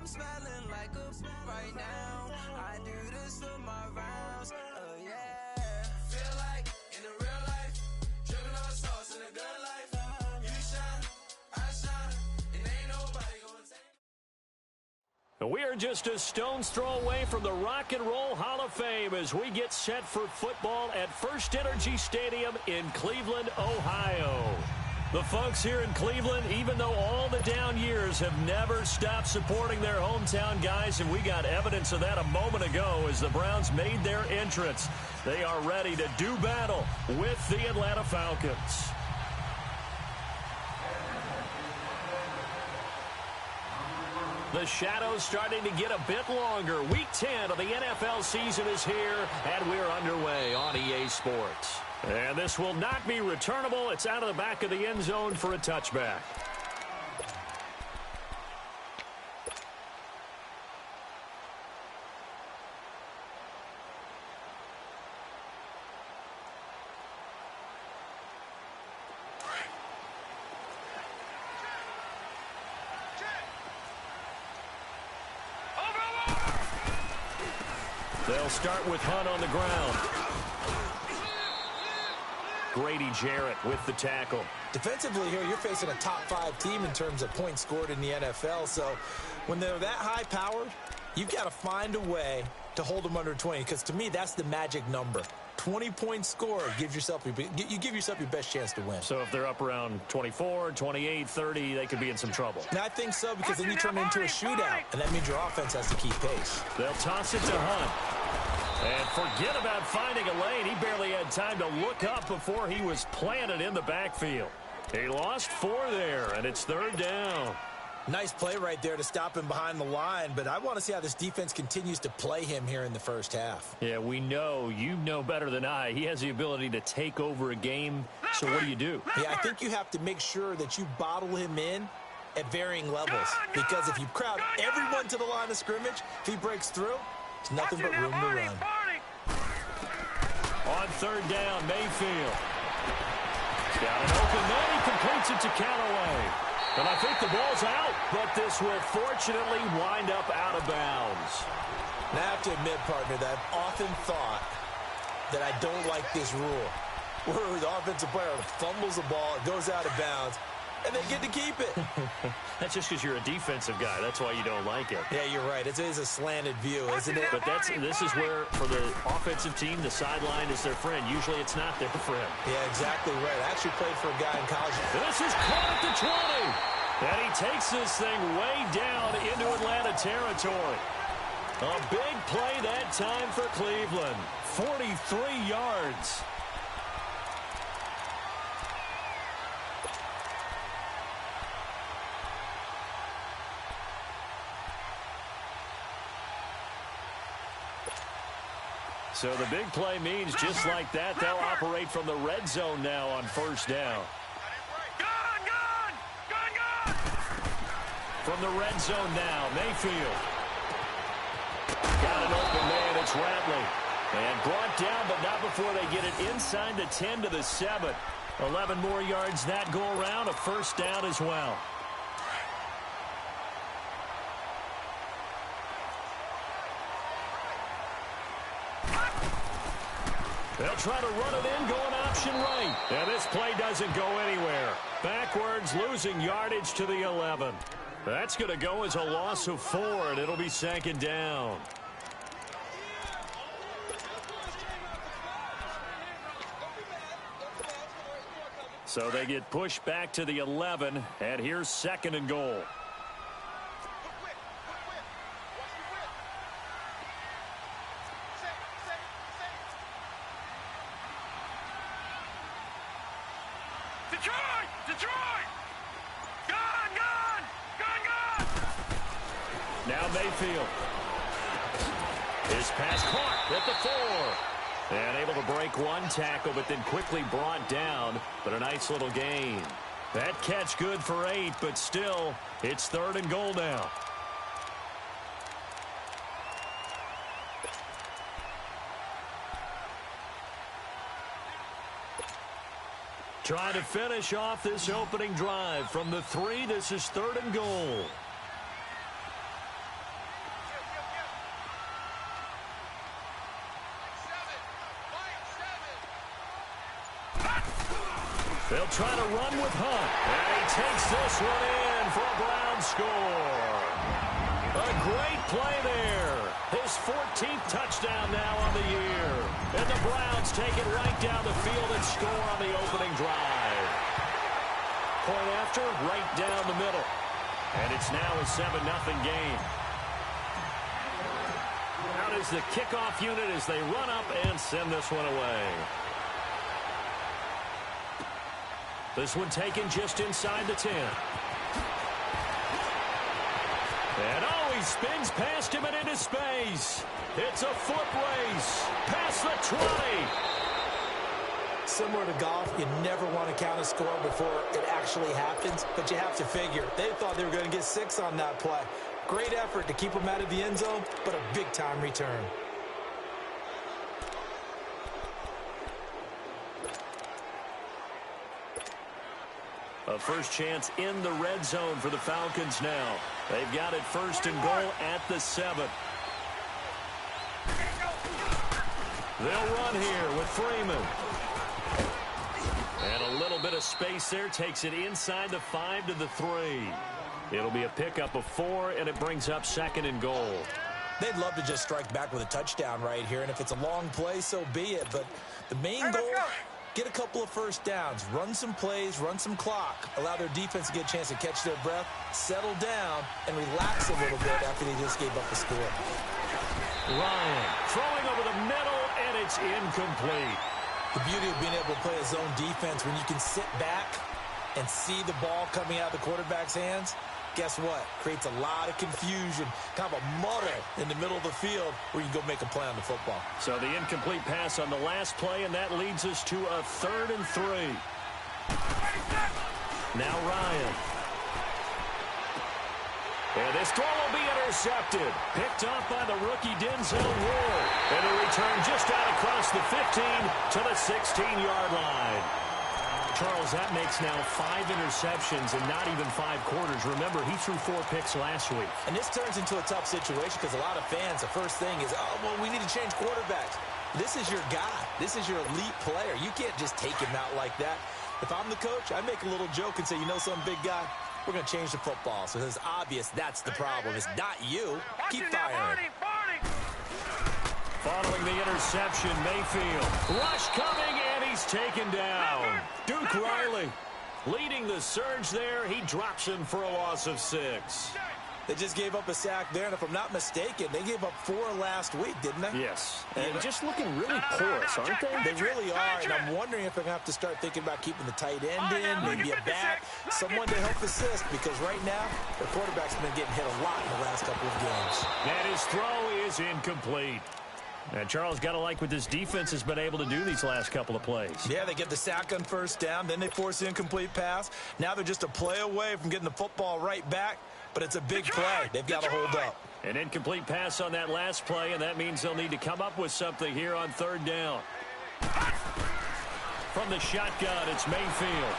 smelling like a right now. I do this for my rounds. Yeah. Feel like in the real life, dripping on sauce in a good life. You shine, I shine, and ain't nobody gonna take. We are just a stone's throw away from the Rock and Roll Hall of Fame as we get set for football at First Energy Stadium in Cleveland, Ohio. The folks here in Cleveland, even though all the down years, have never stopped supporting their hometown guys, and we got evidence of that a moment ago as the Browns made their entrance. They are ready to do battle with the Atlanta Falcons. The shadow's starting to get a bit longer. Week 10 of the NFL season is here, and we're underway on EA Sports. And this will not be returnable. It's out of the back of the end zone for a touchback. They'll start with Hunt on the ground. Grady Jarrett with the tackle. Defensively here, you're facing a top-5 team in terms of points scored in the NFL. So when they're that high-powered, you've got to find a way to hold them under 20. Because to me, that's the magic number. 20 points scored gives yourself you give yourself your best chance to win. So if they're up around 24, 28, 30, they could be in some trouble. And I think so, because then you turn it into a shootout, and that means your offense has to keep pace. They'll toss it to Hunt. And forget about finding a lane. He barely had time to look up before he was planted in the backfield. He lost 4 there, and it's 3rd down. Nice play right there to stop him behind the line, but I want to see how this defense continues to play him here in the first half. Yeah, we know. You know better than I. He has the ability to take over a game, so what do? Yeah, I think you have to make sure that you bottle him in at varying levels, because if you crowd everyone to the line of scrimmage, if he breaks through, it's nothing but room to run. On 3rd down, Mayfield. Got an open man. He completes it to Callaway. And I think the ball's out, but this will fortunately wind up out of bounds. Now, I have to admit, partner, that I've often thought that I don't like this rule, where the offensive player fumbles the ball, it goes out of bounds, and they get to keep it. That's just because you're a defensive guy. That's why you don't like it. Yeah, you're right. It is a slanted view, isn't it? But this is where, for the offensive team, the sideline is their friend. Usually it's not there for him. Yeah, exactly right. I actually played for a guy in college. This is caught at the 20. And he takes this thing way down into Atlanta territory. A big play that time for Cleveland. 43 yards. So the big play means just like that, they'll operate from the red zone now on 1st down. From the red zone now, Mayfield. Got an open man, it's Ratley. And brought down, but not before they get it inside the 10 to the 7. 11 more yards that go around, a 1st down as well. They'll try to run it in, going option right. And this play doesn't go anywhere. Backwards, losing yardage to the 11. That's going to go as a loss of 4, and it'll be 2nd down. So they get pushed back to the 11, and here's 2nd and goal. Now Mayfield. His pass caught at the 4. And able to break one tackle, but then quickly brought down. But a nice little gain. That catch good for 8, but still, it's 3rd and goal now. Trying to finish off this opening drive from the 3. This is 3rd and goal. They'll try to run with Hunt. And he takes this one in for a Browns score. A great play there. His 14th touchdown now on the year. And the Browns take it right down the field and score on the opening drive. Point after, right down the middle. And it's now a 7-0 game. Out is the kickoff unit as they run up and send this one away. This one taken just inside the 10. And he spins past him and into space. It's a foot race. Past the 20. Similar to golf, you never want to count a score before it actually happens, but you have to figure. They thought they were going to get 6 on that play. Great effort to keep them out of the end zone, but a big-time return. A first chance in the red zone for the Falcons now. They've got it 1st and goal at the 7. They'll run here with Freeman. And a little bit of space there takes it inside the 5 to the 3. It'll be a pickup of 4, and it brings up 2nd and goal. They'd love to just strike back with a touchdown right here, and if it's a long play, so be it. But the main goal, get a couple of first downs, run some plays, run some clock, allow their defense to get a chance to catch their breath, settle down, and relax a little bit after they just gave up the score. Ryan throwing over the middle, and it's incomplete. The beauty of being able to play a zone defense when you can sit back and see the ball coming out of the quarterback's hands, guess what? Creates a lot of confusion, kind of a muddle in the middle of the field where you can go make a play on the football. So the incomplete pass on the last play, and that leads us to a 3rd and 3. Now Ryan. And this throw will be intercepted. Picked off by the rookie Denzel Ward. And a return just out across the 15 to the 16-yard line. Charles, that makes now 5 interceptions and not even 5 quarters. Remember, he threw 4 picks last week. And this turns into a tough situation because a lot of fans, the first thing is, oh, well, we need to change quarterbacks. This is your guy. This is your elite player. You can't just take him out like that. If I'm the coach, I make a little joke and say, you know something, big guy? We're going to change the football. So it's obvious that's the problem. It's not you. Keep firing. Following the interception, Mayfield. Rush coming, and he's taken down. Duke Riley leading the surge there. He drops him for a loss of 6. They just gave up a sack there, and if I'm not mistaken, they gave up 4 last week, didn't they? Yes. And just looking really porous, aren't they? They really are, and I'm wondering if they're going to have to start thinking about keeping the tight end in, maybe a back, someone to help assist, because right now, their quarterback's been getting hit a lot in the last couple of games. And his throw is incomplete. And Charles, got to like what this defense has been able to do these last couple of plays. Yeah, they get the sack on 1st down, then they force the incomplete pass. Now they're just a play away from getting the football right back. But it's a big play. They've got to hold up. An incomplete pass on that last play, and that means they'll need to come up with something here on 3rd down. From the shotgun, it's Mayfield.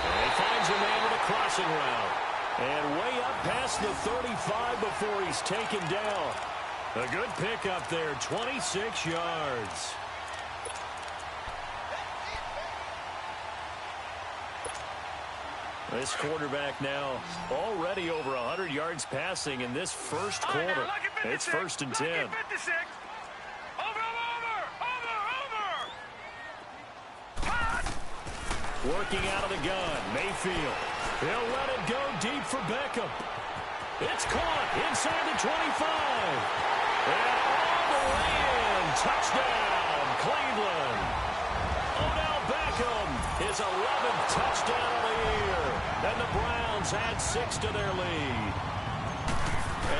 And he finds a man with a crossing route. And way up past the 35 before he's taken down. A good pickup there, 26 yards. This quarterback now already over 100 yards passing in this first quarter. It's 1st and 10. Working out of the gun, Mayfield. He'll let it go deep for Beckham. It's caught inside the 25. And all the way in. Touchdown, Cleveland. Odell Beckham, his 11th touchdown of the year. And the Browns add 6 to their lead.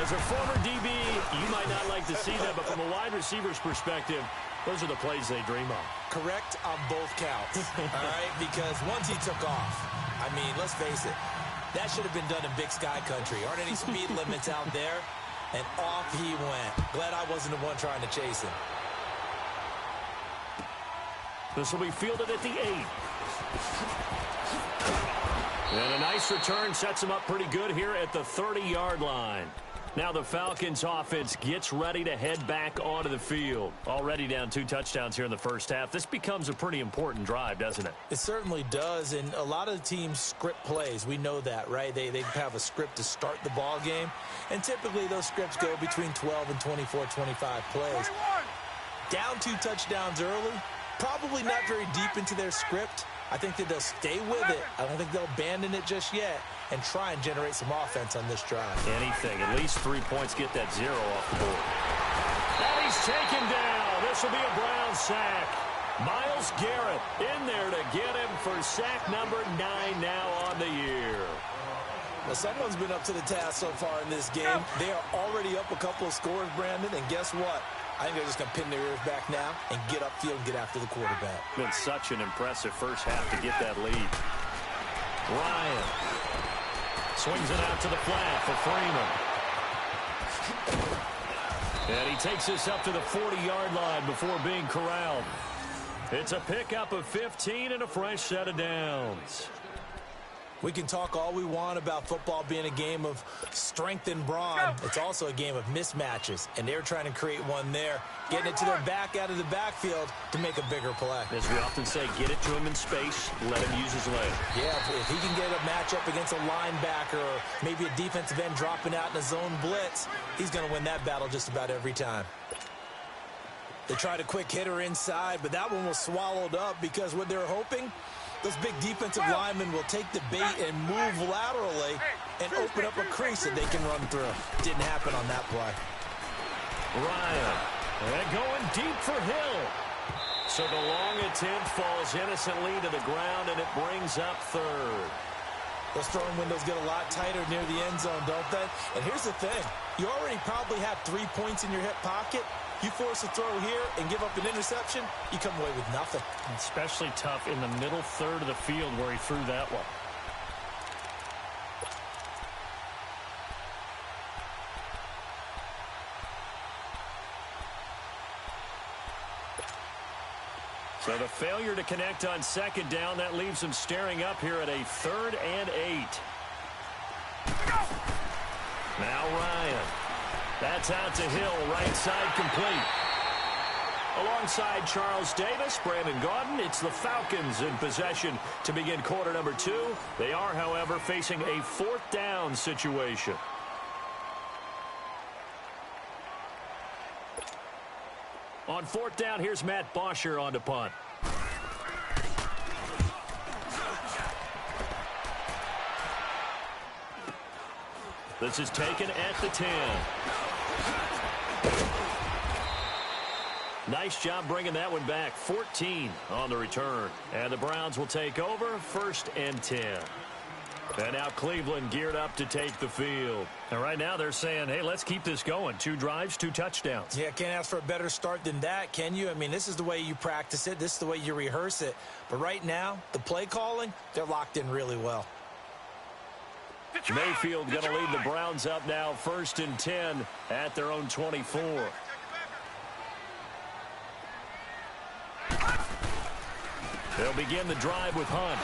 As a former DB, you might not like to see that, but from a wide receiver's perspective, those are the plays they dream of. Correct on both counts, all right? Because once he took off, I mean, let's face it, that should have been done in Big Sky Country. Aren't any speed limits out there? And off he went. Glad I wasn't the one trying to chase him. This will be fielded at the 8. And a nice return sets him up pretty good here at the 30-yard line. Now the Falcons offense gets ready to head back onto the field. Already down 2 touchdowns here in the first half. This becomes a pretty important drive, doesn't it? It certainly does, and a lot of the teams script plays. We know that, right? They have a script to start the ball game, and typically those scripts go between 12 and 24, 25 plays. Down 2 touchdowns early, probably not very deep into their script. I think that they'll stay with it. I don't think they'll abandon it just yet and try and generate some offense on this drive. Anything. At least 3 points, get that 0 off the board. And he's taken down. This will be a Brown sack. Myles Garrett in there to get him for sack number 9 now on the year. Well, someone's been up to the task so far in this game. They are already up a couple of scores, Brandon, and guess what? I think they're just going to pin their ears back now and get upfield and get after the quarterback. Been such an impressive first half to get that lead. Ryan swings it out to the flat for Freeman. And he takes this up to the 40-yard line before being corralled. It's a pickup of 15 and a fresh set of downs. We can talk all we want about football being a game of strength and brawn. It's also a game of mismatches, and they're trying to create one there, getting it to their back out of the backfield to make a bigger play. As we often say, get it to him in space, let him use his leg. Yeah, if he can get a matchup against a linebacker or maybe a defensive end dropping out in a zone blitz, he's going to win that battle just about every time. They tried a quick hitter inside, but that one was swallowed up because what they're hoping, those big defensive linemen will take the bait and move laterally and open up a crease that they can run through. Didn't happen on that play. Ryan, and going deep for Hill. So the long attempt falls innocently to the ground, and it brings up third. Those throwing windows get a lot tighter near the end zone, don't they? And here's the thing. You already probably have 3 points in your hip pocket. You force a throw here and give up an interception, you come away with nothing. Especially tough in the middle third of the field where he threw that one. So the failure to connect on second down, that leaves him staring up here at a 3rd and 8. Now Ryan. That's out to Hill, right side complete. Alongside Charles Davis, Brandon Gaudin, it's the Falcons in possession to begin quarter number 2. They are, however, facing a 4th down situation. On 4th down, here's Matt Bosher on to punt. This is taken at the 10. Nice job bringing that one back. 14 on the return. And the Browns will take over 1st and 10. And now Cleveland geared up to take the field. And right now they're saying, hey, let's keep this going. 2 drives, 2 touchdowns. Yeah, can't ask for a better start than that, can you? I mean, this is the way you practice it. This is the way you rehearse it. But right now, the play calling, they're locked in really well. Mayfield going to lead the Browns up now 1st and 10 at their own 24. They'll begin the drive with Hunt.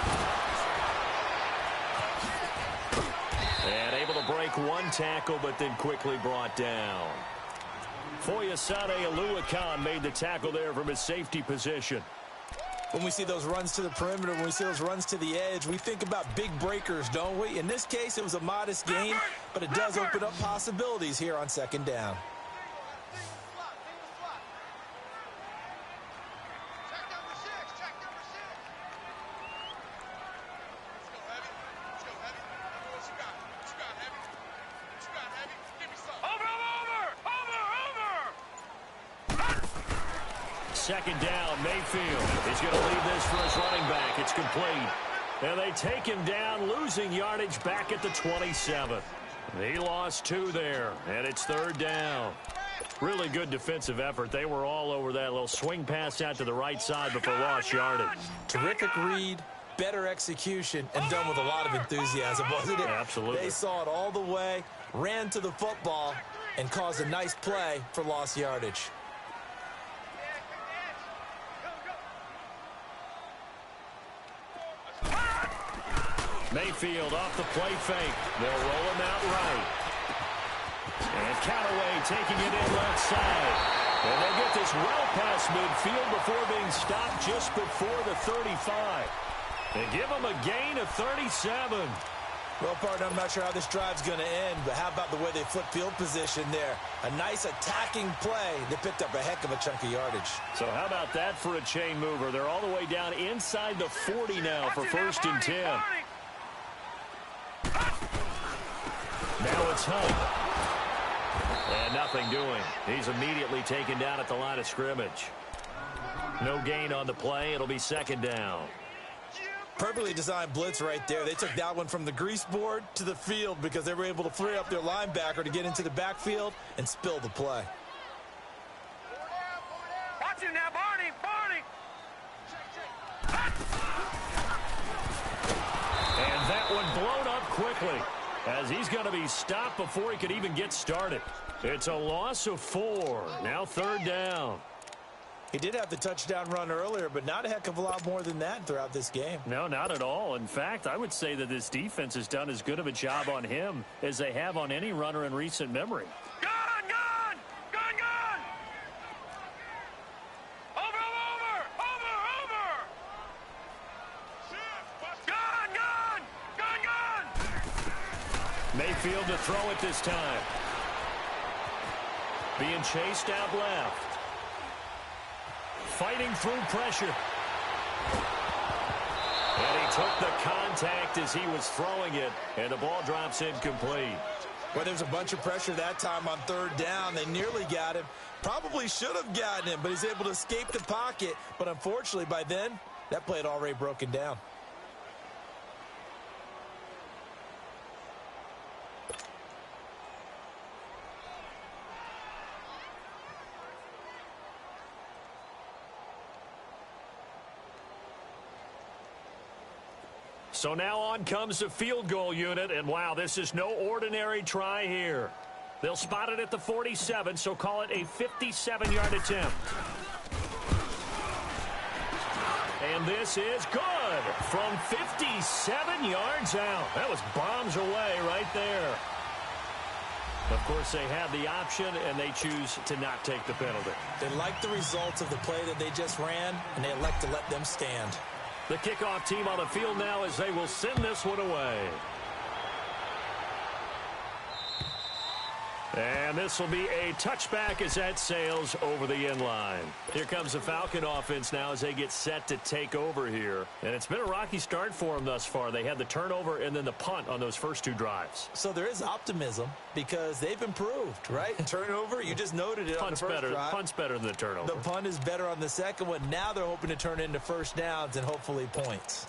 And able to break 1 tackle, but then quickly brought down. Foyesade Oluwakan made the tackle there from his safety position. When we see those runs to the perimeter, when we see those runs to the edge, we think about big breakers, don't we? In this case, it was a modest gain, but it does open up possibilities here on 2nd down. Second down, Mayfield. He's going to leave this for his running back. It's complete. And they take him down, losing yardage back at the 27. He lost 2 there, and it's 3rd down. Really good defensive effort. They were all over that little swing pass out to the right side before lost yardage. Terrific read, better execution, and done with a lot of enthusiasm, wasn't it? Absolutely. They saw it all the way, ran to the football, and caused a nice play for lost yardage. Mayfield off the play fake. They'll roll him out right. And Callaway taking it in left side. And they get this well past midfield before being stopped just before the 35. They give them a gain of 37. Well, partner, I'm not sure how this drive's going to end, but how about the way they flip field position there? A nice attacking play. They picked up a heck of a chunk of yardage. So how about that for a chain mover? They're all the way down inside the 40 now for 1st and 10. Now it's Hunt. And nothing doing. He's immediately taken down at the line of scrimmage. No gain on the play. It'll be 2nd down. Perfectly designed blitz right there. They took that one from the grease board to the field because they were able to free up their linebacker to get into the backfield and spill the play. Watch him now, Barney! Barney! And that one blown up quickly as he's going to be stopped before he could even get started. It's a loss of 4. Now 3rd down. He did have the touchdown run earlier, but not a heck of a lot more than that throughout this game. No, not at all. In fact, I would say that this defense has done as good of a job on him as they have on any runner in recent memory. Gun! Gun! Gun! Gun! Over! Over! Over! Over! Gun! Gun! Gun! Gun! Mayfield to throw it this time. Being chased out left. Fighting through pressure. And he took the contact as he was throwing it, and the ball drops incomplete. Well, there's a bunch of pressure that time on 3rd down. They nearly got him. Probably should have gotten him, but he's able to escape the pocket. But unfortunately, by then, that play had already broken down. So now on comes the field goal unit, and wow, this is no ordinary try here. They'll spot it at the 47, so call it a 57-yard attempt. And this is good from 57 yards out. That was bombs away right there. Of course, they have the option, and they choose to not take the penalty. They like the results of the play that they just ran, and they elect to let them stand. The kickoff team on the field now as they will send this one away. And this will be a touchback as that sails over the end line. Here comes the Falcon offense now as they get set to take over here. And it's been a rocky start for them thus far. They had the turnover and then the punt on those first 2 drives. So there is optimism because they've improved, right? Turnover, you just noted it on the first drive. Punt's better than the turnover. The punt is better on the second one. Now they're hoping to turn into 1st downs and hopefully points.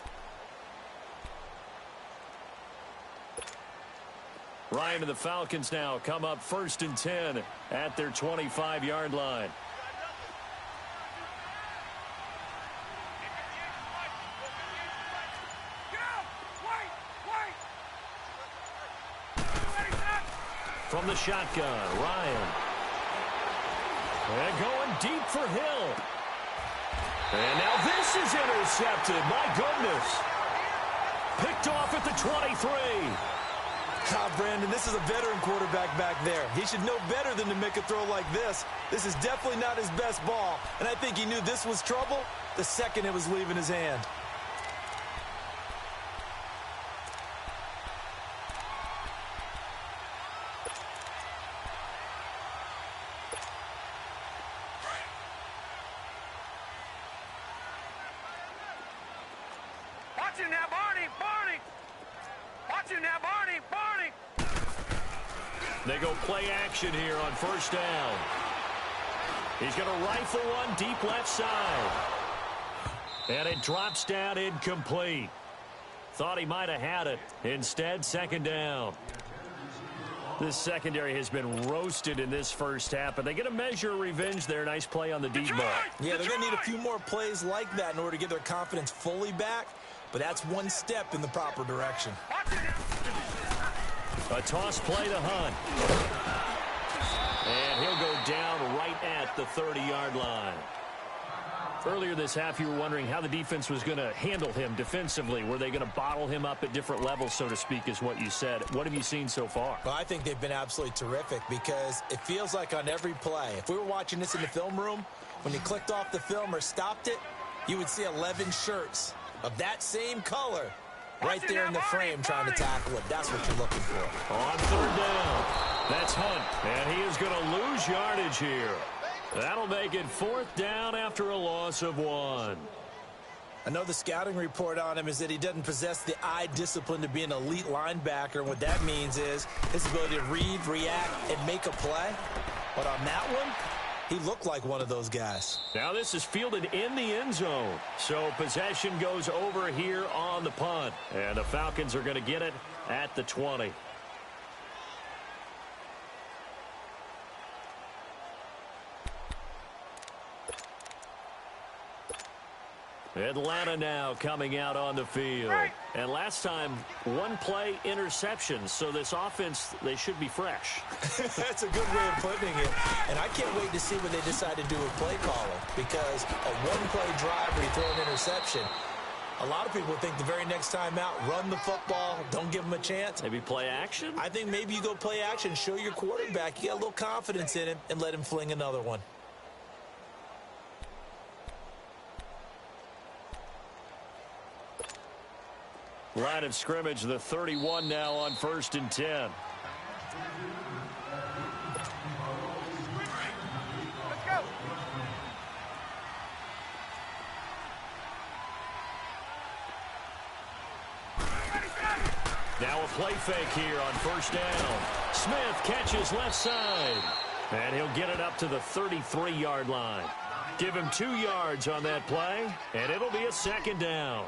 Ryan and the Falcons now come up 1st and 10 at their 25-yard line. From the shotgun, Ryan. And going deep for Hill. And now this is intercepted. My goodness. Picked off at the 23. Brandon, this is a veteran quarterback back there. He should know better than to make a throw like this. This is definitely not his best ball, and I think he knew this was trouble the second it was leaving his hand. Watch him now, Barney! Barney! Watch him now, Barney! Barney! They go play action here on 1st down. He's going to rifle one deep left side. And it drops down incomplete. Thought he might have had it. Instead, 2nd down. This secondary has been roasted in this first half, but they get a measure of revenge there. Nice play on the deep ball. Yeah, they're going to need a few more plays like that in order to get their confidence fully back, but that's one step in the proper direction. A toss play to Hunt. And he'll go down right at the 30-yard line. Earlier this half, you were wondering how the defense was going to handle him defensively. Were they going to bottle him up at different levels, so to speak, is what you said. What have you seen so far? Well, I think they've been absolutely terrific because it feels like on every play, if we were watching this in the film room, when you clicked off the film or stopped it, you would see 11 shirts of that same color right there in the frame trying to tackle it. That's what you're looking for. On third down, that's Hunt, and he is going to lose yardage here. That'll make it fourth down after a loss of 1. I know the scouting report on him is that he doesn't possess the eye discipline to be an elite linebacker. And what that means is his ability to read, react, and make a play. But on that one, he looked like one of those guys. Now this is fielded in the end zone. So possession goes over here on the punt. And the Falcons are going to get it at the 20. Atlanta now coming out on the field. And last time, one play interception. So this offense, they should be fresh. That's a good way of putting it. And I can't wait to see what they decide to do with play calling. Because a one-play drive where you throw an interception, a lot of people think the very next time out, run the football, don't give them a chance. Maybe play action? I think maybe you go play action, show your quarterback you got a little confidence in him, and let him fling another one. Line of scrimmage, the 31 now on 1st and 10. Let's go. Now a play fake here on 1st down. Smith catches left side. And he'll get it up to the 33-yard line. Give him 2 yards on that play, and it'll be a 2nd down.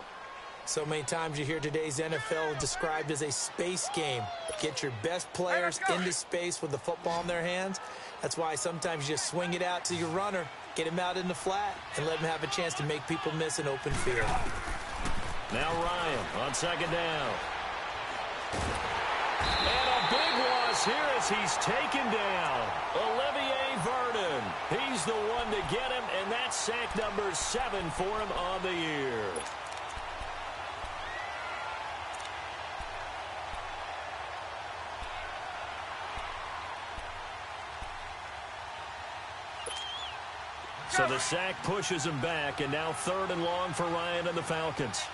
So many times you hear today's NFL described as a space game. Get your best players into space with the football in their hands. That's why sometimes you just swing it out to your runner, get him out in the flat, and let him have a chance to make people miss an open field. Now Ryan on 2nd down. And a big loss here as he's taken down. Olivier Vernon. He's the one to get him, and that's sack number 7 for him on the year. So the sack pushes him back, and now 3rd and long for Ryan and the Falcons.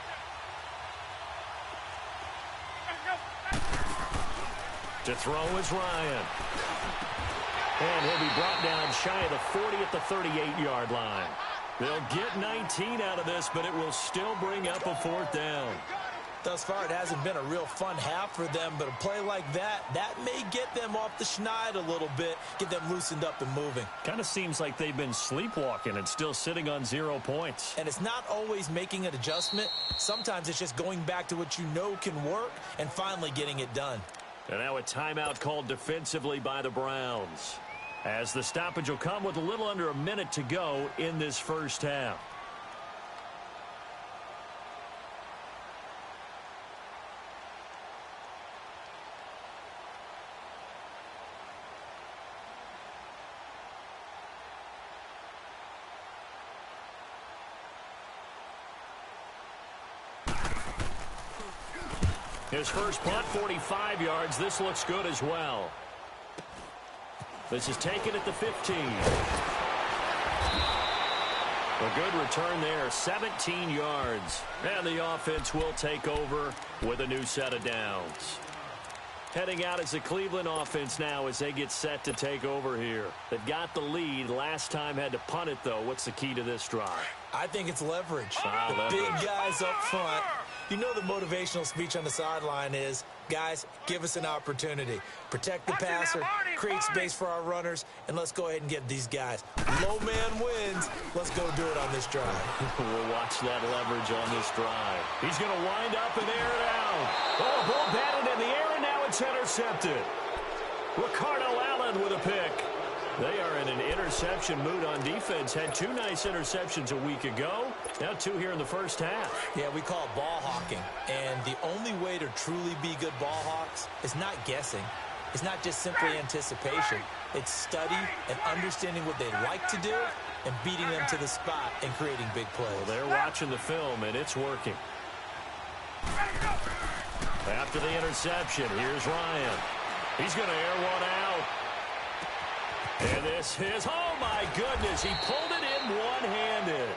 To throw is Ryan. And he'll be brought down shy of the 40 at the 38-yard line. They'll get 19 out of this, but it will still bring up a 4th down. Thus far, it hasn't been a real fun half for them, but a play like that may get them off the schneid a little bit, get them loosened up and moving. Kind of seems like they've been sleepwalking and still sitting on 0 points. And it's not always making an adjustment. Sometimes it's just going back to what you know can work and finally getting it done. And now a timeout called defensively by the Browns, as the stoppage will come with a little under a minute to go in this first half. His first punt, 45 yards. This looks good as well. This is taken at the 15. A good return there, 17 yards. And the offense will take over with a new set of downs. Heading out as the Cleveland offense now as they get set to take over here. They've got the lead. Last time had to punt it, though. What's the key to this drive? I think it's leverage. The Leverage. big guys up front. You know the motivational speech on the sideline is, guys, give us an opportunity. Protect the passer, create space for our runners, and let's go ahead and get these guys. Low man wins. Let's go do it on this drive. We'll watch that leverage on this drive. He's going to wind up and air it out. Oh, ball batted in the air, and now it's intercepted. Ricardo Allen with a pick. They are in an interception mood on defense. Had 2 nice interceptions a week ago. Now 2 here in the first half. Yeah, we call it ball hawking. And the only way to truly be good ball hawks is not guessing. It's not just simply anticipation. It's study and understanding what they like to do and beating them to the spot and creating big plays. Well, they're watching the film, and it's working. After the interception, here's Ryan. He's going to air one out. And this is, oh my goodness, he pulled it in one-handed.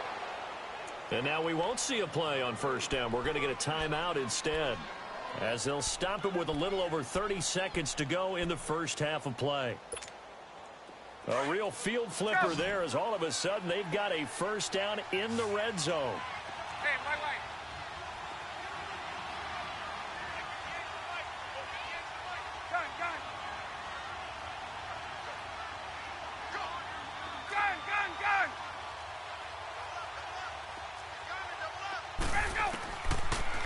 And now we won't see a play on first down. We're going to get a timeout instead, as they'll stop it with a little over 30 seconds to go in the first half of play. A real field flipper there, as all of a sudden they've got a first down in the red zone. Hey, my light. Gun, gun. Gun, gun, gun. Ready to go.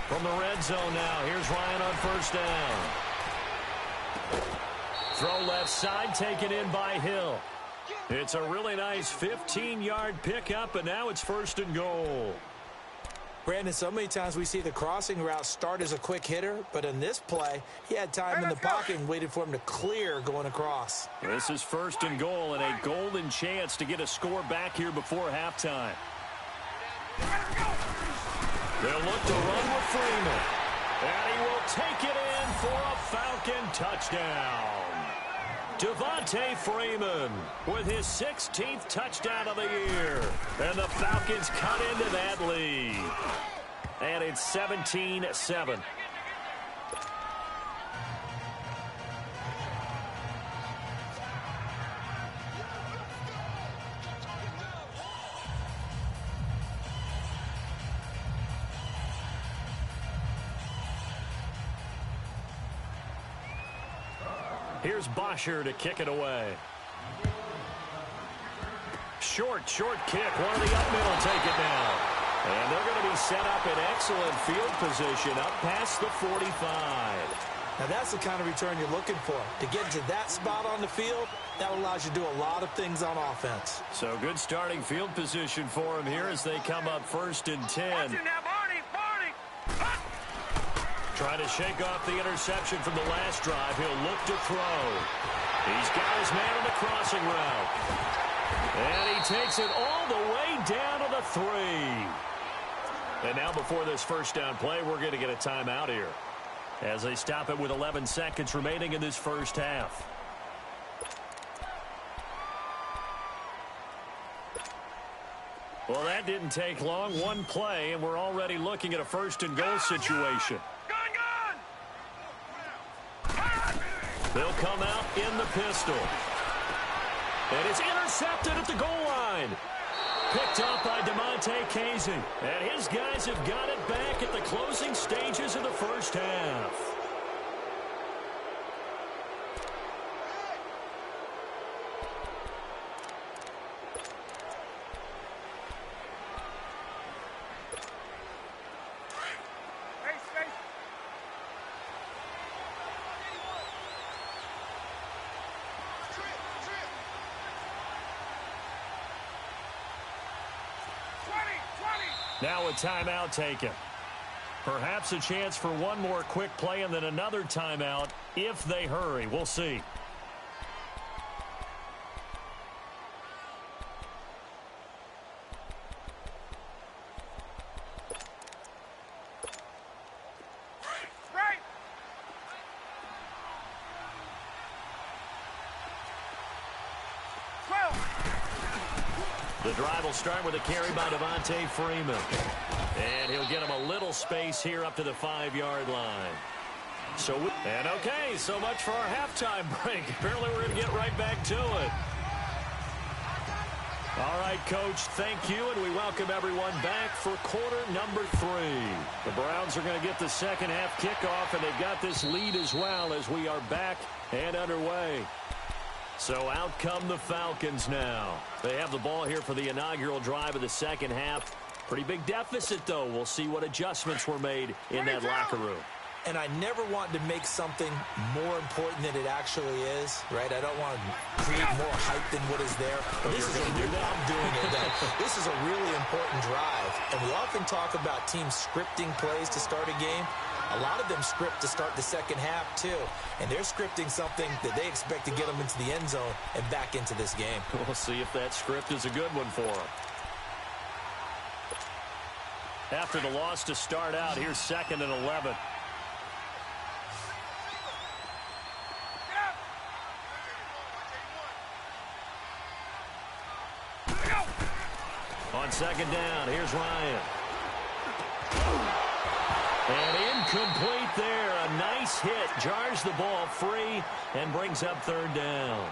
From the red zone now, here's Ryan on first down. Throw left side, taken in by Hill. It's a really nice 15-yard pickup, and now it's first and goal. Brandon, so many times we see the crossing route start as a quick hitter, but in this play, he had time in the pocket and waited for him to clear going across. This is first and goal, and a golden chance to get a score back here before halftime. They'll look to run with Freeman, and he will take it in for a Falcon touchdown. Devontae Freeman with his 16th touchdown of the year. And the Falcons cut into that lead. And it's 17-7. Here's Bosher to kick it away. Short kick. One of the up middle take it down. And they're going to be set up in excellent field position up past the 45. Now that's the kind of return you're looking for. To get to that spot on the field, that allows you to do a lot of things on offense. So good starting field position for him here as they come up first and 10. Watch it now, Barney, Barney. Trying to shake off the interception from the last drive. He'll look to throw. He's got his man on the crossing route. And he takes it all the way down to the 3. And now before this first down play, we're going to get a timeout here, as they stop it with 11 seconds remaining in this first half. Well, that didn't take long. One play, and we're already looking at a first and goal situation. They'll come out in the pistol. And it's intercepted at the goal line. Picked up by DeMonte Casey. And his guys have got it back at the closing stages of the first half. Now a timeout taken. Perhaps a chance for one more quick play and then another timeout if they hurry. We'll see. The drive will start with a carry by Devontae Freeman. And he'll get him a little space here up to the 5-yard line. So much for our halftime break. Apparently we're going to get right back to it. All right, Coach, thank you, and we welcome everyone back for quarter number 3. The Browns are going to get the second half kickoff, and they've got this lead as well as we are back and underway. So out come the Falcons now. They have the ball here for the inaugural drive of the second half. Pretty big deficit, though. We'll see what adjustments were made in that locker room. And I never want to make something more important than it actually is, right? I don't want to create more hype than what is there. But this is I'm doing it. This is a really important drive. And we often talk about teams scripting plays to start a game. A lot of them script to start the second half, too. And they're scripting something that they expect to get them into the end zone and back into this game. We'll see if that script is a good one for them. After the loss to start out, here's 2nd and 11. On 2nd down, here's Ryan. And incomplete there. A nice hit. Jars the ball free and brings up 3rd down.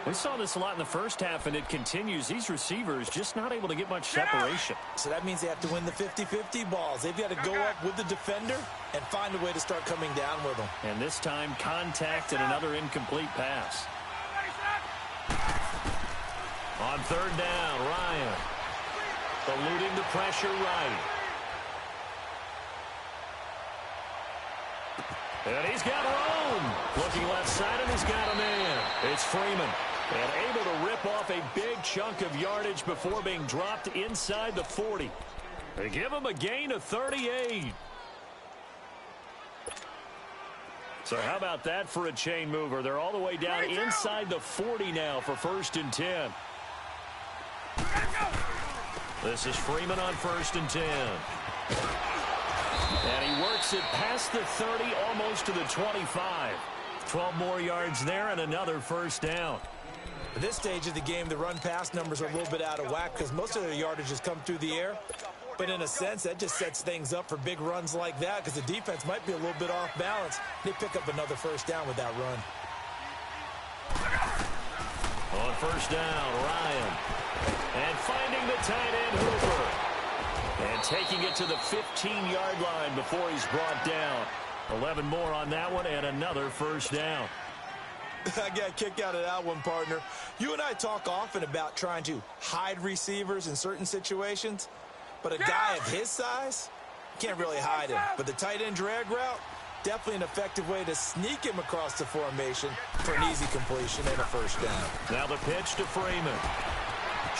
We saw this a lot in the first half, and it continues. These receivers just not able to get much separation. So that means they have to win the 50-50 balls. They've got to go up with the defender and find a way to start coming down with them. And this time, contact and another incomplete pass. On 3rd down, Ryan. Eluding the pressure right. And he's got room. Looking left side, and he's got a man. It's Freeman. And able to rip off a big chunk of yardage before being dropped inside the 40. They give him a gain of 38. So how about that for a chain mover? They're all the way down inside the 40 now for 1st and 10. This is Freeman on 1st and 10. And he works it past the 30, almost to the 25. 12 more yards there and another 1st down. At this stage of the game, the run-pass numbers are a little bit out of whack because most of their yardage has come through the air. But in a sense, that just sets things up for big runs like that because the defense might be a little bit off balance. They pick up another 1st down with that run. On 1st down, Ryan. And finding the tight end, Hooper. And taking it to the 15-yard line before he's brought down. 11 more on that one and another 1st down. I got a kick out of that one, partner. You and I talk often about trying to hide receivers in certain situations, but a guy of his size can't really hide him. But the tight end drag route, definitely an effective way to sneak him across the formation for an easy completion and a 1st down. Now the pitch to Freeman.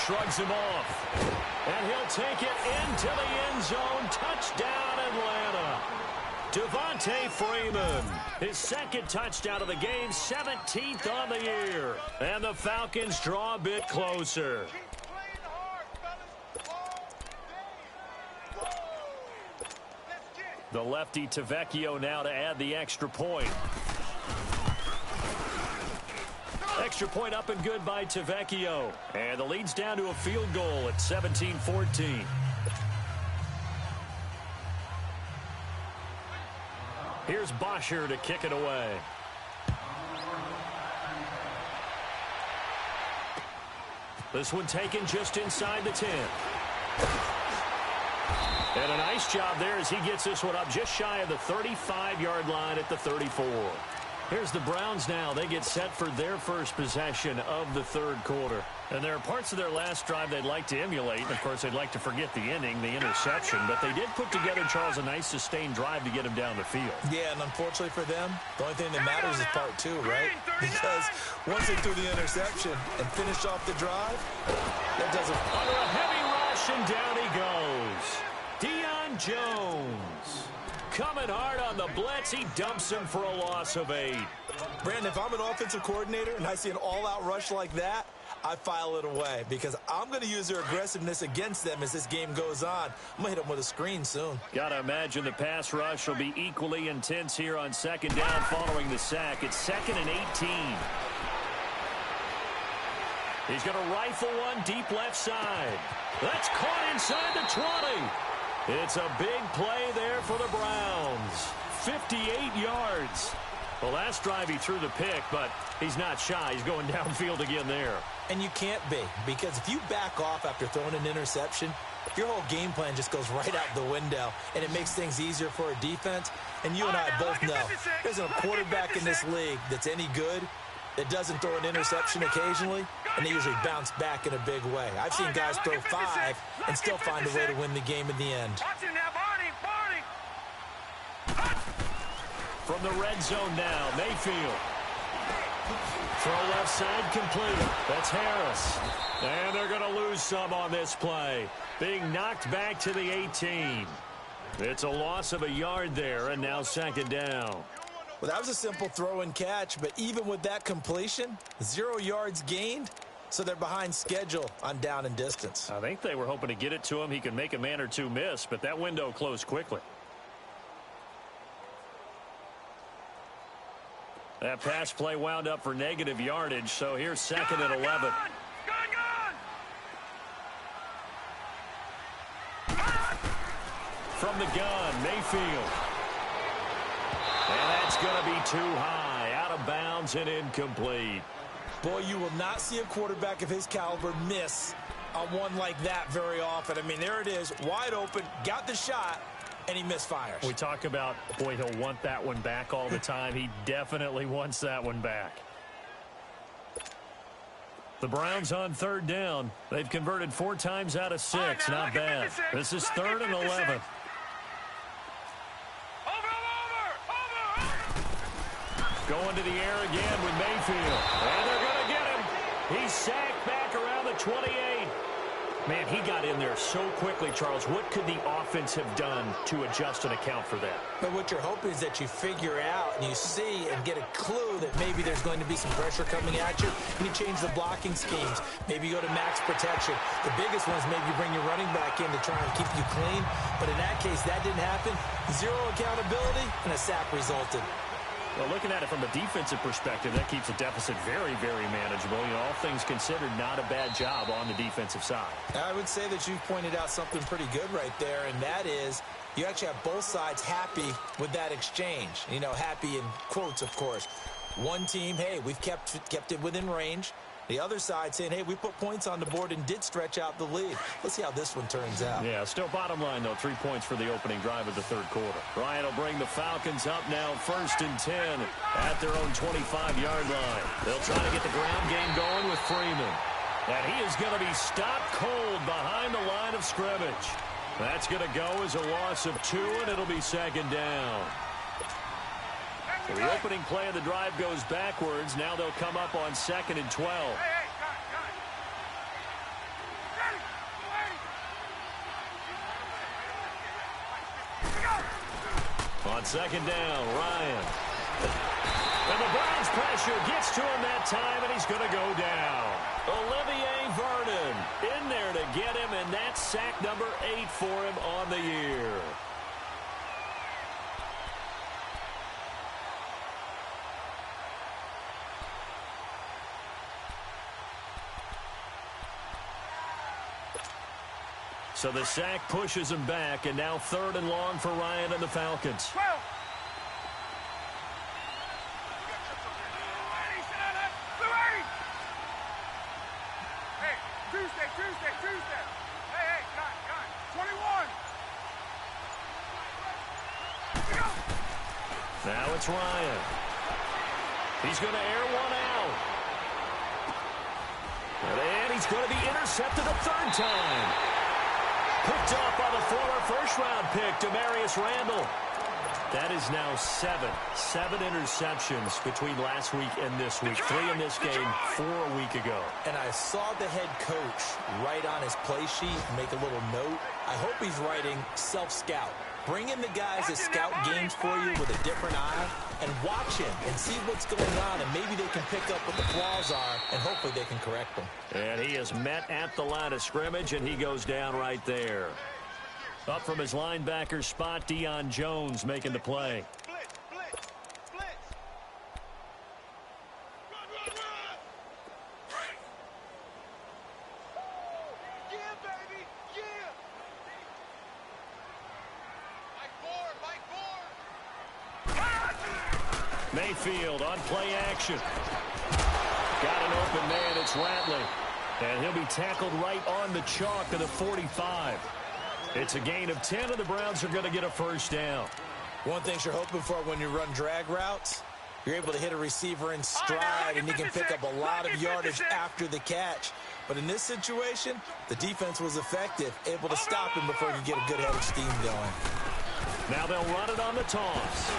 Shrugs him off. And he'll take it into the end zone. Touchdown, Atlanta. Devontae Freeman, his 2nd touchdown of the game, 17th on the year. And the Falcons draw a bit closer. The lefty Tavecchio now to add the extra point. Extra point up and good by Tavecchio. And the lead's down to a field goal at 17-14. Here's Bosher to kick it away. This one taken just inside the 10. And a nice job there as he gets this one up just shy of the 35-yard line at the 34. Here's the Browns now. They get set for their first possession of the 3rd quarter. And there are parts of their last drive they'd like to emulate. And, of course, they'd like to forget the ending, the interception. But they did put together, Charles, a nice sustained drive to get him down the field. Yeah, and unfortunately for them, the only thing that matters is part 2, right? Because once they threw the interception and finished off the drive, that doesn't... Under a heavy rush, and down he goes. Deion Jones. Coming hard on the blitz. He dumps him for a loss of 8. Brandon, if I'm an offensive coordinator and I see an all-out rush like that, I file it away because I'm going to use their aggressiveness against them as this game goes on. I'm going to hit them with a screen soon. Got to imagine the pass rush will be equally intense here on 2nd down following the sack. It's 2nd and 18. He's going to rifle one deep left side. That's caught inside the 20. It's a big play there for the Browns. 58 yards. Well, last drive he threw the pick, but he's not shy. He's going downfield again there. And you can't be, because if you back off after throwing an interception, your whole game plan just goes right out the window, and it makes things easier for a defense. And you and I both know there isn't a quarterback in this league that's any good that doesn't throw an interception occasionally, and they usually bounce back in a big way. I've seen guys throw 5 and still find a way to win the game in the end. From the red zone now, Mayfield. Throw left side complete. That's Harris. And they're going to lose some on this play. Being knocked back to the 18. It's a loss of a yard there, and now second down. Well, that was a simple throw and catch, but even with that completion, 0 yards gained, so they're behind schedule on down and distance. I think they were hoping to get it to him. He could make a man or two miss, but that window closed quickly. That pass play wound up for negative yardage, so here's second and 11. From the gun, Mayfield. And that's going to be too high, out of bounds and incomplete. Boy, you will not see a quarterback of his caliber miss on one like that very often. I mean, there it is, wide open, got the shot, and he misfires. We talk about, boy, he'll want that one back all the time. He definitely wants that one back. The Browns on third down. They've converted 4 times out of 6. Not bad. This is third and 11. Going to the air again with Mayfield. And they're going to get him. He's sacked back around the 28. Man, he got in there so quickly, Charles. What could the offense have done to adjust and account for that? But what you're hoping is that you figure out and you see and get a clue that maybe there's going to be some pressure coming at you, and you change the blocking schemes. Maybe you go to max protection. The biggest one is maybe you bring your running back in to try and keep you clean. But in that case, that didn't happen. 0 accountability, and a sack resulted. Well, looking at it from a defensive perspective, that keeps the deficit very, very manageable. You know, all things considered, not a bad job on the defensive side. I would say that you've pointed out something pretty good right there, and that is you actually have both sides happy with that exchange. You know, happy in quotes, of course. One team, hey, we've kept it within range. The other side saying, hey, we put points on the board and did stretch out the lead. Let's see how this one turns out. Yeah, still bottom line, though, 3 points for the opening drive of the third quarter. Ryan will bring the Falcons up now, 1st and 10 at their own 25-yard line. They'll try to get the ground game going with Freeman. And he is going to be stopped cold behind the line of scrimmage. That's going to go as a loss of 2, and it'll be second down. So the opening play of the drive goes backwards. Now they'll come up on 2nd and 12. On 2nd down, Ryan. And the Browns pressure gets to him that time, and he's going to go down. Olivier Vernon in there to get him, and that's sack number 8 for him on the year. So the sack pushes him back, and now 3rd and long for Ryan and the Falcons. 12. Hey, Tuesday. Hey, gun. 21. Now it's Ryan. He's going to air one out. And he's going to be intercepted a 3rd time. Picked up by the former first-round pick, Demarius Randall. That is now 7 interceptions between last week and this week. 3 in this game, 4 a week ago. And I saw the head coach write on his play sheet, make a little note. I hope he's writing self-scout. Bring in the guys that scout games for you with a different eye and watch him and see what's going on, and maybe they can pick up what the flaws are, and hopefully they can correct them. And he is met at the line of scrimmage, and he goes down right there. Up from his linebacker spot, Deion Jones making the play. Mayfield on play action. Got an open man, it's Ratley. And he'll be tackled right on the chalk of the 45. It's a gain of 10, and the Browns are going to get a 1st down. One thing you're hoping for when you run drag routes, you're able to hit a receiver in stride, and you can pick up a lot of yardage after the catch. But in this situation, the defense was effective, able to stop him before he could get a good head of steam going. Now they'll run it on the toss.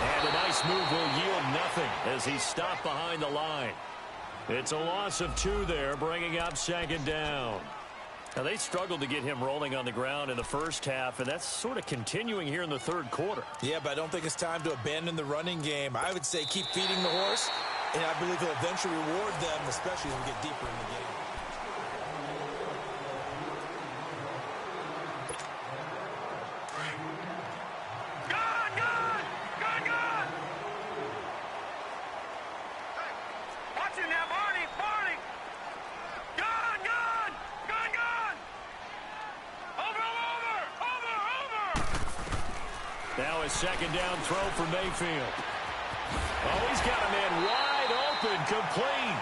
And a nice move will yield nothing as he's stopped behind the line. It's a loss of 2 there, bringing up 2nd down. Now, they struggled to get him rolling on the ground in the first half, and that's sort of continuing here in the third quarter. Yeah, but I don't think it's time to abandon the running game. I would say keep feeding the horse, and I believe he'll eventually reward them, especially as we get deeper in the game. Now a second down throw for Mayfield. Oh, he's got a man wide open, complete.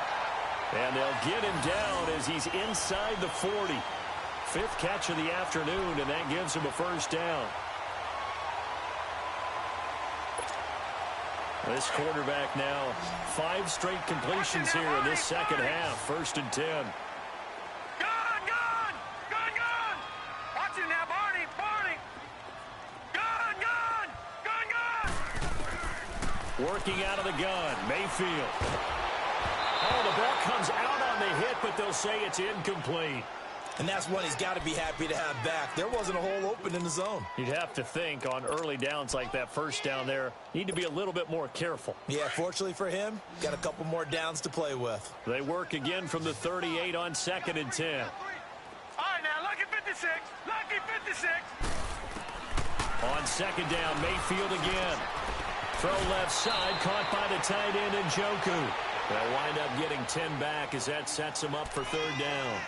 And they'll get him down as he's inside the 40. Fifth catch of the afternoon, and that gives him a first down. This quarterback now 5 straight completions here in this second half. First and 10. Working out of the gun, Mayfield. Oh, the ball comes out on the hit, but they'll say it's incomplete. And that's one he's got to be happy to have back. There wasn't a hole open in the zone. You'd have to think on early downs like that first down there, need to be a little bit more careful. Yeah, fortunately for him, got a couple more downs to play with. They work again from the 38 on second and 10. All right, now, lucky 56. Lucky 56. On second down, Mayfield again. Throw left side, caught by the tight end Njoku. They'll wind up getting 10 back as that sets them up for third down.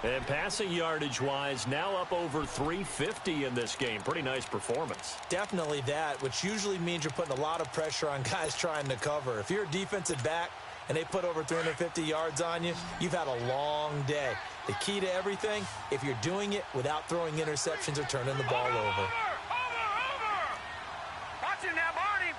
And passing yardage-wise, now up over 350 in this game. Pretty nice performance. Definitely that, which usually means you're putting a lot of pressure on guys trying to cover. If you're a defensive back and they put over 350 yards on you, you've had a long day. The key to everything, if you're doing it without throwing interceptions or turning the ball over. Watch him now, Barney.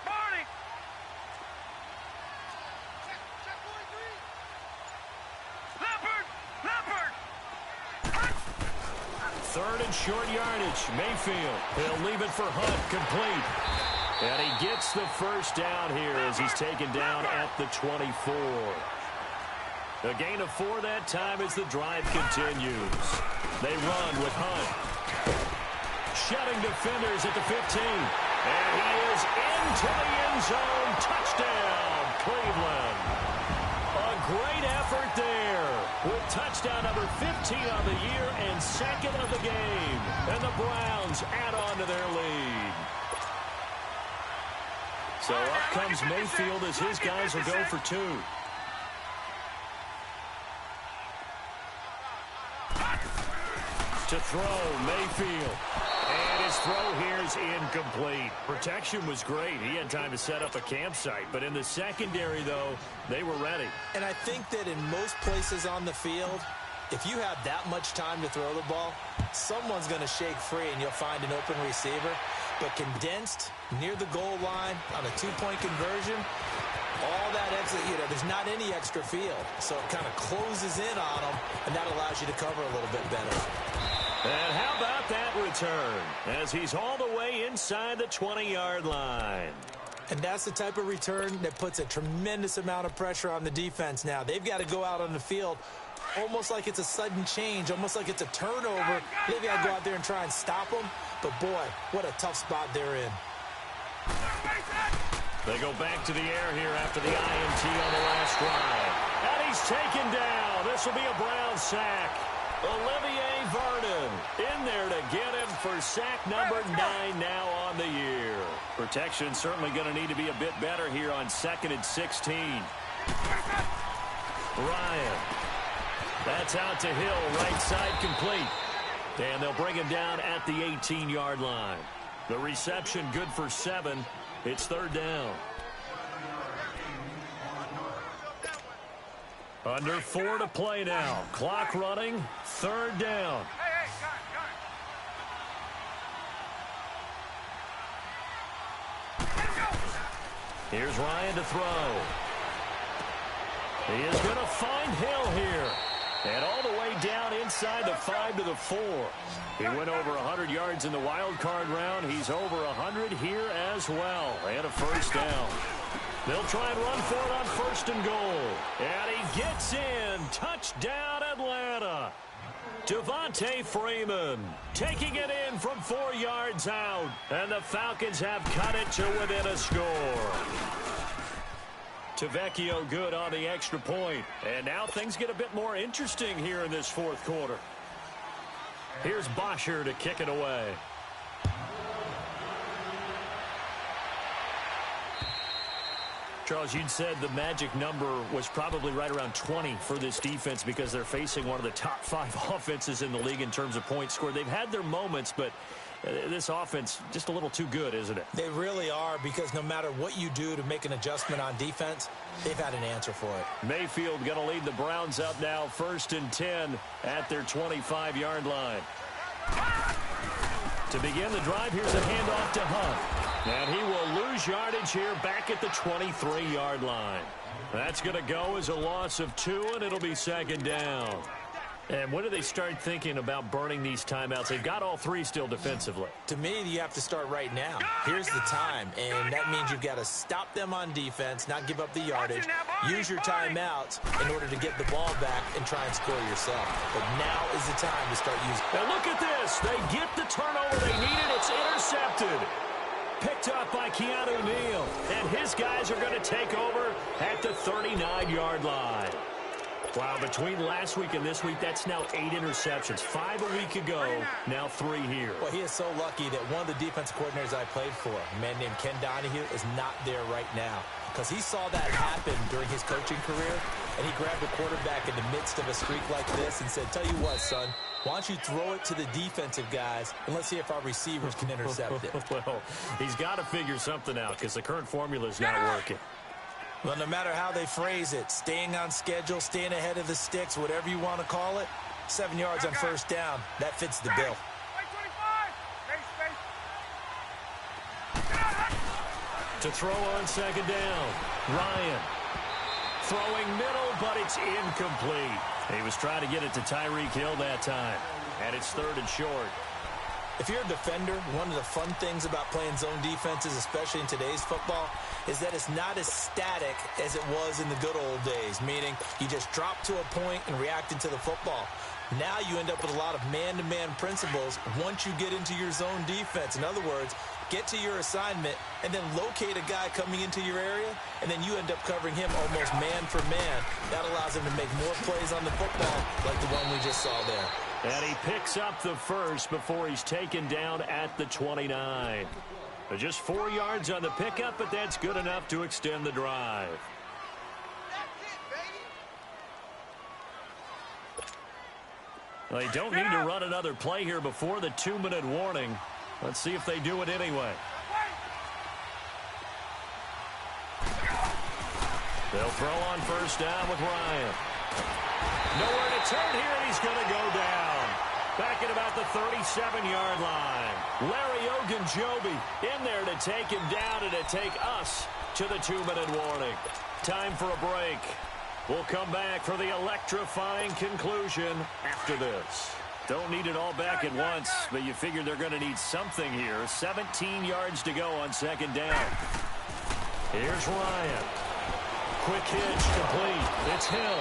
Third and short yardage. Mayfield. He'll leave it for Hunt. Complete. And he gets the first down here as he's taken down at the 24. A gain of 4 that time as the drive continues. They run with Hunt. Shedding defenders at the 15. And he is into the end zone. Touchdown, Cleveland. A great effort there with touchdown number 15 on the year and second of the game. And the Browns add on to their lead. So up comes Mayfield as his guys will go for 2. To throw, Mayfield. And his throw here is incomplete. Protection was great. He had time to set up a campsite. But in the secondary, though, they were ready. And I think that in most places on the field, if you have that much time to throw the ball, someone's going to shake free and you'll find an open receiver. But condensed, near the goal line, on a 2-point conversion, all that exit, there's not any extra field. So it kind of closes in on them, and that allows you to cover a little bit better. And how about that return as he's all the way inside the 20-yard line. And that's the type of return that puts a tremendous amount of pressure on the defense now. They've got to go out on the field almost like it's a sudden change, almost like it's a turnover. They've got to go out there and try and stop them. But, boy, what a tough spot they're in. They go back to the air here after the INT on the last drive. And he's taken down. This will be a Brown sack. Olivier Vernon in there to get him for sack number 9 now on the year. Protection certainly going to need to be a bit better here on 2nd and 16. Ryan. That's out to Hill, right side complete. And they'll bring him down at the 18-yard line. The reception good for 7. It's third down. Under 4 to play now. Clock running. Third down. Here's Ryan to throw. He is going to find Hill here. And all the way down inside the 5 to the 4. He went over 100 yards in the wild card round. He's over 100 here as well. And a first down. They'll try and run for it on 1st and goal. And he gets in. Touchdown, Atlanta. Devontae Freeman taking it in from 4 yards out. And the Falcons have cut it to within a score. Tavecchio good on the extra point. And now things get a bit more interesting here in this 4th quarter. Here's Bosher to kick it away. Charles, you'd said the magic number was probably right around 20 for this defense because they're facing one of the top 5 offenses in the league in terms of points scored. They've had their moments, but this offense just a little too good, isn't it? They really are, because no matter what you do to make an adjustment on defense, they've had an answer for it. Mayfield going to lead the Browns up now, 1st and 10 at their 25-yard line. To begin the drive, here's a handoff to Hunt. And he will lose yardage here back at the 23-yard line. That's going to go as a loss of 2, and it'll be 2nd down. And when do they start thinking about burning these timeouts? They've got all 3 still defensively. To me, you have to start right now. Here's the time, and that means you've got to stop them on defense, not give up the yardage, use your timeouts in order to get the ball back and try and score yourself. But now is the time to start using it. Now look at this. They get the turnover they needed. It's intercepted. Picked up by Keanu Neal. And his guys are going to take over at the 39-yard line. Wow, between last week and this week, that's now 8 interceptions. 5 a week ago, now 3 here. Well, he is so lucky that one of the defensive coordinators I played for, a man named Ken Donahue, is not there right now. Because he saw that happen during his coaching career, and he grabbed a quarterback in the midst of a streak like this and said, tell you what, son, why don't you throw it to the defensive guys, and let's see if our receivers can intercept it. Well, he's got to figure something out because the current formula is not working. Well, no matter how they phrase it, staying on schedule, staying ahead of the sticks, whatever you want to call it, 7 yards on 1st down, that fits the bill. To throw on 2nd down, Ryan. Throwing middle, but it's incomplete. He was trying to get it to Tyreek Hill that time, and it's 3rd and short. If you're a defender, one of the fun things about playing zone defenses, especially in today's football, is that it's not as static as it was in the good old days, meaning you just drop to a point and react into the football. Now you end up with a lot of man-to-man principles once you get into your zone defense. In other words, get to your assignment and then locate a guy coming into your area, and then you end up covering him almost man for man. That allows him to make more plays on the football like the one we just saw there. And he picks up the first before he's taken down at the 29. Just 4 yards on the pickup, but that's good enough to extend the drive. Well, they don't need to run another play here before the 2-minute warning. Let's see if they do it anyway. They'll throw on 1st down with Ryan. Nowhere to turn here, and he's going to go down. Back at about the 37-yard line. Larry Ogunjobi in there to take him down and to take us to the 2-minute warning. Time for a break. We'll come back for the electrifying conclusion after this. Don't need it all back at once, but you figure they're going to need something here. 17 yards to go on 2nd down. Here's Ryan. Quick hitch complete. It's Hill.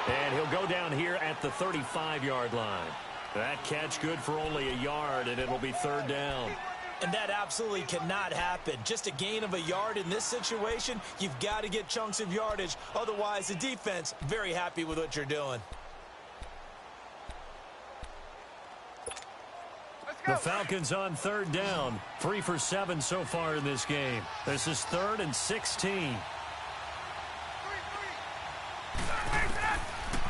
And he'll go down here at the 35-yard line. That catch good for only a yard, and it'll be 3rd down. And that absolutely cannot happen. Just a gain of a yard in this situation, you've got to get chunks of yardage. Otherwise, the defense, very happy with what you're doing. The Falcons on 3rd down. 3 for 7 so far in this game. This is 3rd and 16.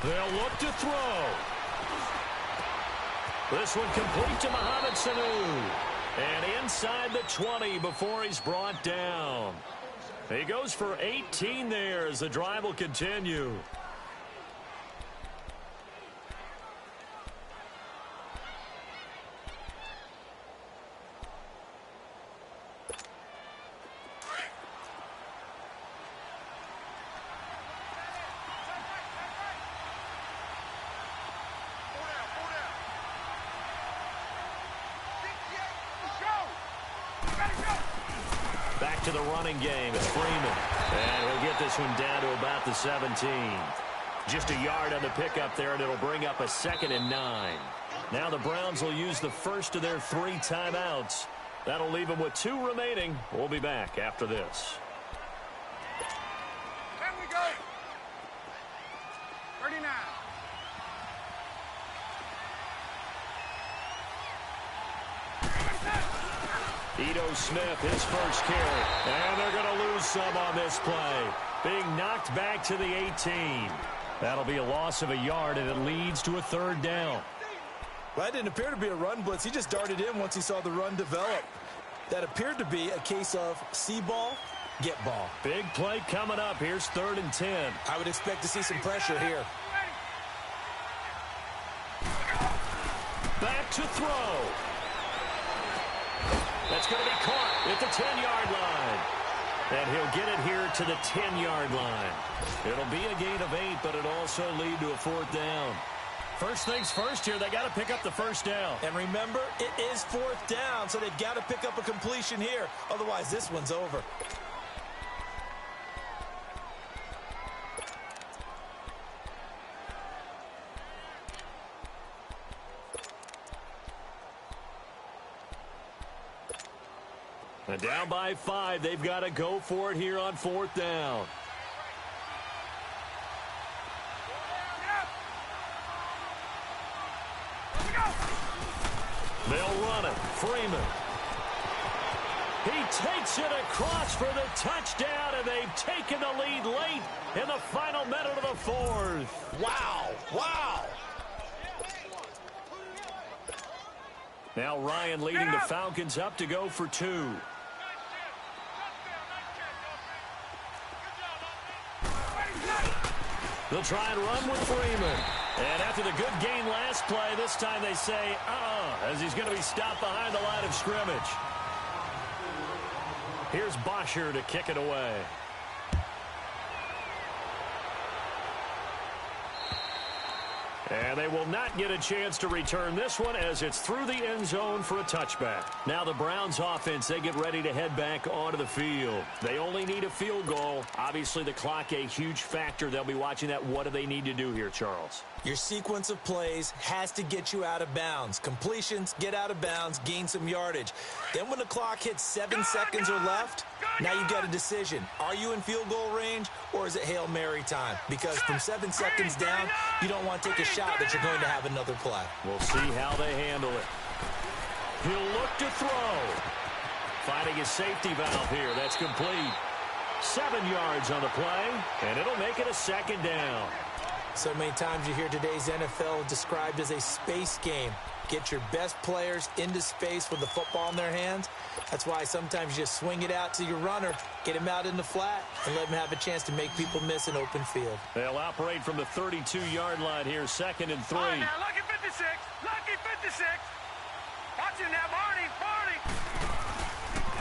They'll look to throw. This one complete to Mohamed Sanu. And inside the 20 before he's brought down. He goes for 18 there as the drive will continue. to the running game. It's Freeman. And he'll get this one down to about the 17. Just a yard on the pickup there, and it'll bring up a 2nd and 9. Now the Browns will use the first of their 3 timeouts. That'll leave them with 2 remaining. We'll be back after this. There we go. 39. Ito Smith, his first carry. And they're going to lose some on this play. Being knocked back to the 18. That'll be a loss of a yard, and it leads to a 3rd down. Well, that didn't appear to be a run blitz. He just darted in once he saw the run develop. That appeared to be a case of see ball, get ball. Big play coming up. Here's 3rd and 10. I would expect to see some pressure here. Back to throw. That's going to be caught at the 10-yard line. And he'll get it here to the 10-yard line. It'll be a gain of 8, but it'll also lead to a 4th down. First things first here, they got to pick up the 1st down. And remember, it is 4th down, so they've got to pick up a completion here. Otherwise, this one's over. And down by 5, they've got to go for it here on 4th down. They'll run it. Freeman. He takes it across for the touchdown, and they've taken the lead late in the final minute of the 4th. Wow. Wow. Now Ryan leading the Falcons up to go for 2. They'll try and run with Freeman. And after the good gain last play, this time they say, as he's going to be stopped behind the line of scrimmage. Here's Bosher to kick it away. And they will not get a chance to return this one as it's through the end zone for a touchback. Now the Browns offense, they get ready to head back onto the field. They only need a field goal. Obviously the clock a huge factor. They'll be watching that. What do they need to do here, Charles? Your sequence of plays has to get you out of bounds. Completions, get out of bounds, gain some yardage. Then when the clock hits 7 seconds or left, now you've got a decision. Are you in field goal range or is it Hail Mary time? Because from 7 seconds down, you don't want to take a shot that you're going to have another play. We'll see how they handle it. He'll look to throw. Finding his safety valve here. That's complete. 7 yards on the play, and it'll make it a 2nd down. So many times you hear today's NFL described as a space game. Get your best players into space with the football in their hands. That's why sometimes you just swing it out to your runner, get him out in the flat, and let him have a chance to make people miss an open field. They'll operate from the 32-yard line here, 2nd and 3. All right, now, lucky 56. Lucky 56. Watch him now, Barney. Barney.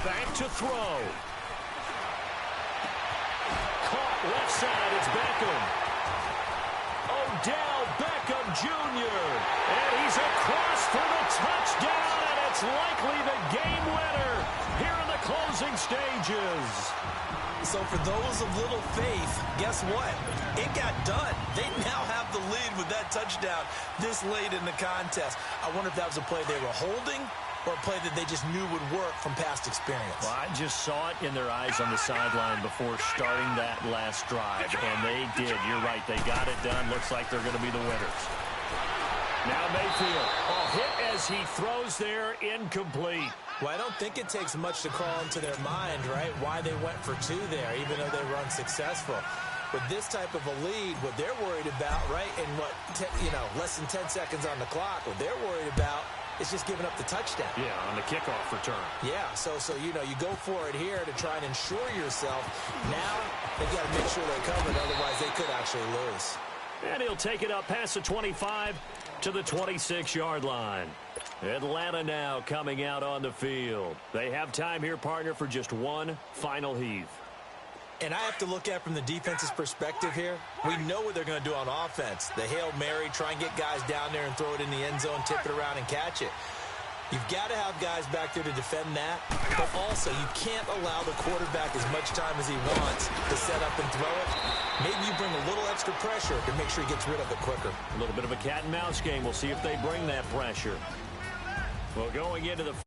Back to throw. Caught left side. It's Beckham. Odell Beckham Jr. And he's across for the touchdown, and it's likely the game winner here in the closing stages. So for those of little faith, guess what? It got done. They now have the lead with that touchdown this late in the contest. I wonder if that was a play they were holding or a play that they just knew would work from past experience. Well, I just saw it in their eyes on the sideline before starting that last drive, and they did. You're right. They got it done. Looks like they're going to be the winners. Now Mayfield. Hit as he throws there, incomplete. Well, I don't think it takes much to crawl into their mind, right, why they went for 2 there, even though they were unsuccessful. With this type of a lead, what they're worried about, right, and less than 10 seconds on the clock, what they're worried about is just giving up the touchdown. Yeah, on the kickoff return. Yeah, so you go for it here to try and ensure yourself. Now they've got to make sure they're covered, otherwise they could actually lose. And he'll take it up past the 25 to the 26-yard line. Atlanta now coming out on the field. They have time here, partner, for just one final heave. And I have to look at it from the defense's perspective here. We know what they're going to do on offense. The Hail Mary, try and get guys down there and throw it in the end zone, tip it around and catch it. You've got to have guys back there to defend that, but also you can't allow the quarterback as much time as he wants to set up and throw it. Maybe you bring a little extra pressure to make sure he gets rid of it quicker. A little bit of a cat and mouse game. We'll see if they bring that pressure. Well, going into the